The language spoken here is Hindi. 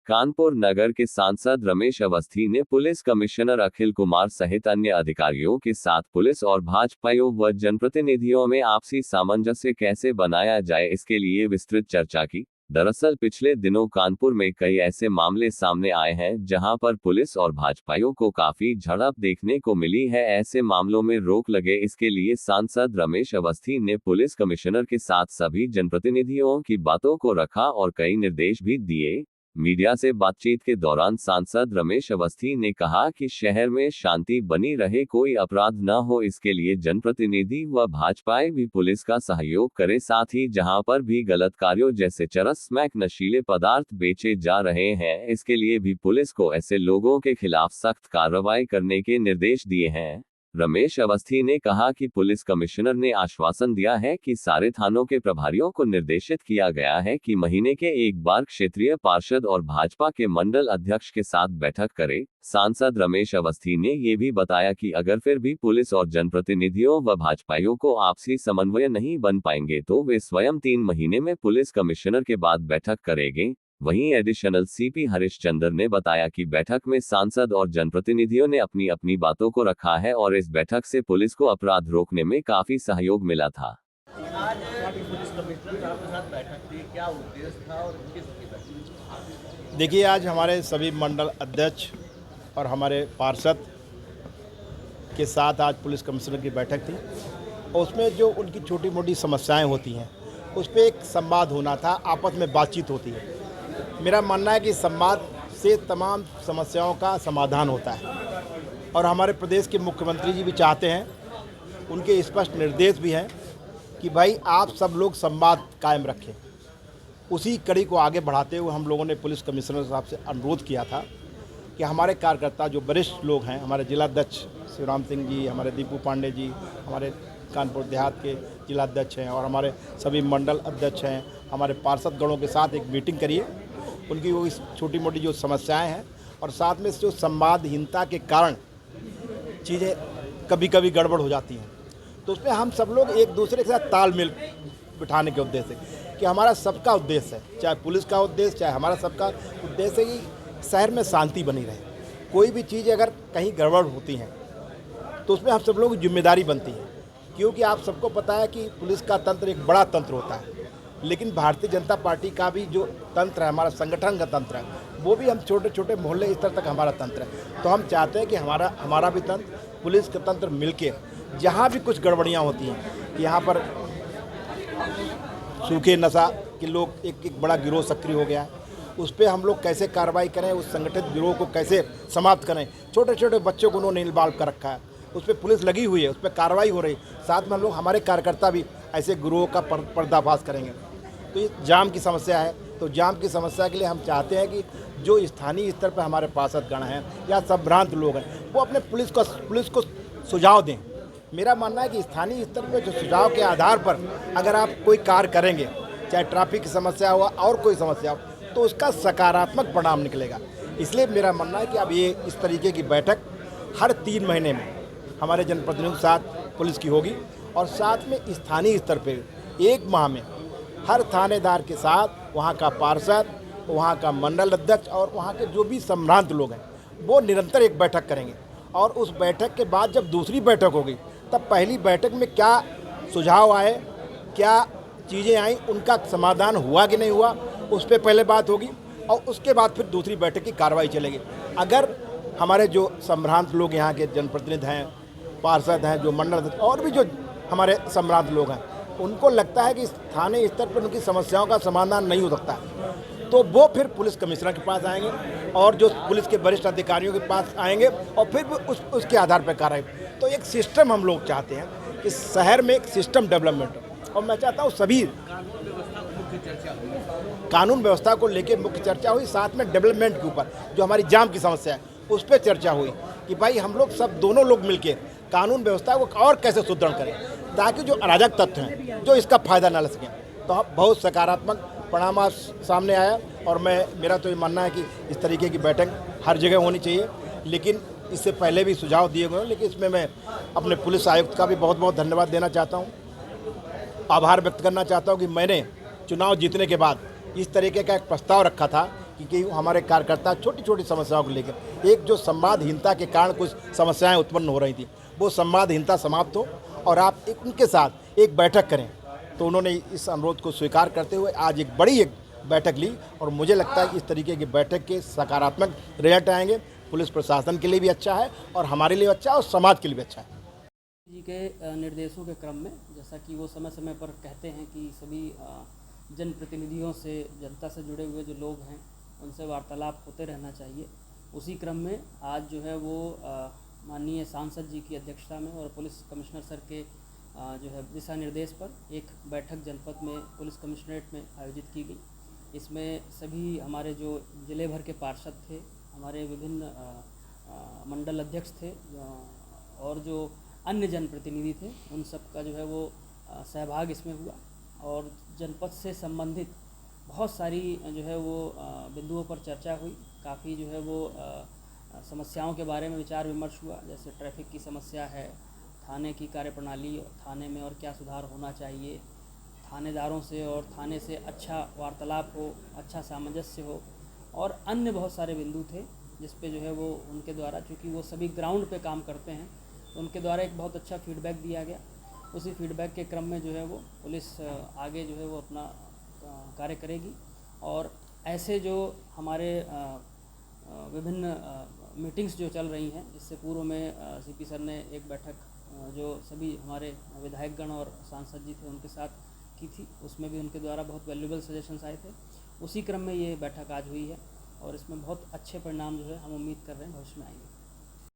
कानपुर नगर के सांसद रमेश अवस्थी ने पुलिस कमिश्नर अखिल कुमार सहित अन्य अधिकारियों के साथ पुलिस और भाजपाइयों व जनप्रतिनिधियों में आपसी सामंजस्य कैसे बनाया जाए इसके लिए विस्तृत चर्चा की। दरअसल पिछले दिनों कानपुर में कई ऐसे मामले सामने आए हैं जहां पर पुलिस और भाजपाइयों को काफी झड़प देखने को मिली है। ऐसे मामलों में रोक लगे इसके लिए सांसद रमेश अवस्थी ने पुलिस कमिश्नर के साथ सभी जनप्रतिनिधियों की बातों को रखा और कई निर्देश भी दिए। मीडिया से बातचीत के दौरान सांसद रमेश अवस्थी ने कहा कि शहर में शांति बनी रहे, कोई अपराध न हो, इसके लिए जनप्रतिनिधि व भाजपाई भी पुलिस का सहयोग करें। साथ ही जहां पर भी गलत कार्यों जैसे चरस स्मैक नशीले पदार्थ बेचे जा रहे हैं, इसके लिए भी पुलिस को ऐसे लोगों के खिलाफ सख्त कार्रवाई करने के निर्देश दिए हैं। रमेश अवस्थी ने कहा कि पुलिस कमिश्नर ने आश्वासन दिया है कि सारे थानों के प्रभारियों को निर्देशित किया गया है कि महीने के एक बार क्षेत्रीय पार्षद और भाजपा के मंडल अध्यक्ष के साथ बैठक करें। सांसद रमेश अवस्थी ने ये भी बताया कि अगर फिर भी पुलिस और जनप्रतिनिधियों व भाजपाइयों को आपसी समन्वय नहीं बन पाएंगे तो वे स्वयं 3 महीने में पुलिस कमिश्नर के बाद बैठक करेंगे। वहीं एडिशनल सीपी हरिश्चंद्र ने बताया कि बैठक में सांसद और जनप्रतिनिधियों ने अपनी अपनी बातों को रखा है और इस बैठक से पुलिस को अपराध रोकने में काफी सहयोग मिला था। आज पुलिस कमिश्नर साहब के साथ बैठक थी, क्या उद्देश्य था और किसकी बैठक? देखिए, आज हमारे सभी मंडल अध्यक्ष और हमारे पार्षद के साथ आज पुलिस कमिश्नर की बैठक थी और उसमें जो उनकी छोटी मोटी समस्याएं होती हैं उस पर एक संवाद होना था, आपस में बातचीत होती है। मेरा मानना है कि संवाद से तमाम समस्याओं का समाधान होता है और हमारे प्रदेश के मुख्यमंत्री जी भी चाहते हैं, उनके स्पष्ट निर्देश भी हैं कि भाई आप सब लोग संवाद कायम रखें। उसी कड़ी को आगे बढ़ाते हुए हम लोगों ने पुलिस कमिश्नर साहब से अनुरोध किया था कि हमारे कार्यकर्ता जो वरिष्ठ लोग हैं, हमारे जिलाध्यक्ष शिवराम सिंह जी, हमारे दीपू पांडे जी, हमारे कानपुर देहात के जिलाध्यक्ष हैं और हमारे सभी मंडल अध्यक्ष हैं, हमारे पार्षदगणों के साथ एक मीटिंग करिए। उनकी वो छोटी मोटी जो समस्याएं हैं और साथ में जो संवादहीनता के कारण चीज़ें कभी कभी गड़बड़ हो जाती हैं, तो उसमें हम सब लोग एक दूसरे के साथ तालमेल बिठाने के उद्देश्य से कि हमारा सबका उद्देश्य है, चाहे पुलिस का उद्देश्य चाहे हमारा सबका उद्देश्य है कि शहर में शांति बनी रहे। कोई भी चीज़ अगर कहीं गड़बड़ होती हैं तो उसमें हम सब लोगों की जिम्मेदारी बनती है, क्योंकि आप सबको पता है कि पुलिस का तंत्र एक बड़ा तंत्र होता है, लेकिन भारतीय जनता पार्टी का भी जो तंत्र है, हमारा संगठन का तंत्र है, वो भी हम छोटे छोटे मोहल्ले स्तर तक हमारा तंत्र है। तो हम चाहते हैं कि हमारा भी तंत्र, पुलिस का तंत्र मिलके जहाँ भी कुछ गड़बड़ियाँ होती हैं, यहाँ पर सूखे नशा के लोग एक बड़ा गिरोह सक्रिय हो गया है, उस पर हम लोग कैसे कार्रवाई करें, उस संगठित गिरोह को कैसे समाप्त करें। छोटे छोटे बच्चों को उन्होंने इन्वॉल्व कर रखा है, उस पर पुलिस लगी हुई है, उस पर कार्रवाई हो रही। साथ में हम लोग हमारे कार्यकर्ता भी ऐसे गिरोह का पर्दाफाश करेंगे। तो ये जाम की समस्या है, तो जाम की समस्या के लिए हम चाहते हैं कि जो स्थानीय स्तर पर हमारे पार्षदगण हैं या संभ्रांत लोग हैं, वो अपने पुलिस को सुझाव दें। मेरा मानना है कि स्थानीय स्तर पर जो सुझाव के आधार पर अगर आप कोई कार्य करेंगे, चाहे ट्रैफिक की समस्या हो और कोई समस्या हो, तो उसका सकारात्मक परिणाम निकलेगा। इसलिए मेरा मानना है कि अब ये इस तरीके की बैठक हर 3 महीने में हमारे जनप्रतिनिधियों के साथ पुलिस की होगी और साथ में स्थानीय स्तर पर 1 माह में हर थानेदार के साथ वहाँ का पार्षद, वहाँ का मंडल अध्यक्ष और वहाँ के जो भी संभ्रांत लोग हैं, वो निरंतर एक बैठक करेंगे और उस बैठक के बाद जब दूसरी बैठक होगी तब पहली बैठक में क्या सुझाव आए, क्या चीज़ें आई, उनका समाधान हुआ कि नहीं हुआ, उस पर पहले बात होगी और उसके बाद फिर दूसरी बैठक की कार्रवाई चलेगी। अगर हमारे जो संभ्रांत लोग यहाँ के जनप्रतिनिधि हैं, पार्षद हैं, जो मंडल और भी जो हमारे संभ्रांत लोग हैं, उनको लगता है कि थाने स्तर पर उनकी समस्याओं का समाधान नहीं हो सकता है, तो वो फिर पुलिस कमिश्नर के पास आएंगे और जो पुलिस के वरिष्ठ अधिकारियों के पास आएंगे और फिर उसके आधार पर कार्रवाई। तो एक सिस्टम हम लोग चाहते हैं कि शहर में एक सिस्टम डेवलपमेंट हो और मैं चाहता हूँ सभी कानून व्यवस्था को लेकर मुख्य चर्चा हुई, साथ में डेवलपमेंट के ऊपर जो हमारी जाम की समस्या है उस पर चर्चा हुई कि भाई हम लोग सब दोनों लोग मिलकर कानून व्यवस्था को और कैसे सुदृढ़ करें ताकि जो अराजक तत्व हैं जो इसका फ़ायदा न ले सकें। तो बहुत सकारात्मक परिणाम आज सामने आया और मेरा तो ये मानना है कि इस तरीके की बैठक हर जगह होनी चाहिए। लेकिन इससे पहले भी सुझाव दिए गए, लेकिन इसमें मैं अपने पुलिस आयुक्त का भी बहुत बहुत धन्यवाद देना चाहता हूँ, आभार व्यक्त करना चाहता हूँ कि मैंने चुनाव जीतने के बाद इस तरीके का एक प्रस्ताव रखा था क्योंकि हमारे कार्यकर्ता छोटी छोटी समस्याओं को लेकर, एक जो संवादहीनता के कारण कुछ समस्याएं उत्पन्न हो रही थी, वो संवादहीनता समाप्त हो और आप उनके साथ एक बैठक करें। तो उन्होंने इस अनुरोध को स्वीकार करते हुए आज एक बड़ी बैठक ली और मुझे लगता है कि इस तरीके की बैठक के सकारात्मक रिजल्ट आएंगे। पुलिस प्रशासन के लिए भी अच्छा है और हमारे लिए अच्छा है और समाज के लिए भी अच्छा है। जी के निर्देशों के क्रम में, जैसा कि वो समय समय पर कहते हैं कि सभी जनप्रतिनिधियों से, जनता से जुड़े हुए जो लोग हैं उनसे वार्तालाप होते रहना चाहिए, उसी क्रम में आज जो है वो माननीय सांसद जी की अध्यक्षता में और पुलिस कमिश्नर सर के जो है दिशा निर्देश पर एक बैठक जनपद में पुलिस कमिश्नरेट में आयोजित की गई। इसमें सभी हमारे जो जिले भर के पार्षद थे, हमारे विभिन्न मंडल अध्यक्ष थे और जो अन्य जनप्रतिनिधि थे, उन सब का जो है वो सहभाग इसमें हुआ और जनपद से संबंधित बहुत सारी जो है वो बिंदुओं पर चर्चा हुई। काफ़ी जो है वो समस्याओं के बारे में विचार विमर्श हुआ, जैसे ट्रैफिक की समस्या है, थाने की कार्यप्रणाली, थाने में और क्या सुधार होना चाहिए, थानेदारों से और थाने से अच्छा वार्तालाप हो, अच्छा सामंजस्य हो और अन्य बहुत सारे बिंदु थे जिस पे जो है वो उनके द्वारा, चूँकि वो सभी ग्राउंड पे काम करते हैं, तो उनके द्वारा एक बहुत अच्छा फीडबैक दिया गया। उसी फीडबैक के क्रम में जो है वो पुलिस आगे जो है वो अपना कार्य करेगी और ऐसे जो हमारे विभिन्न मीटिंग्स जो चल रही हैं, इससे पूर्व में सीपी सर ने एक बैठक जो सभी हमारे विधायकगण और सांसद जी थे उनके साथ की थी, उसमें भी उनके द्वारा बहुत वैल्यूएबल सजेशंस आए थे। उसी क्रम में ये बैठक आज हुई है और इसमें बहुत अच्छे परिणाम जो है हम उम्मीद कर रहे हैं भविष्य में आएंगे।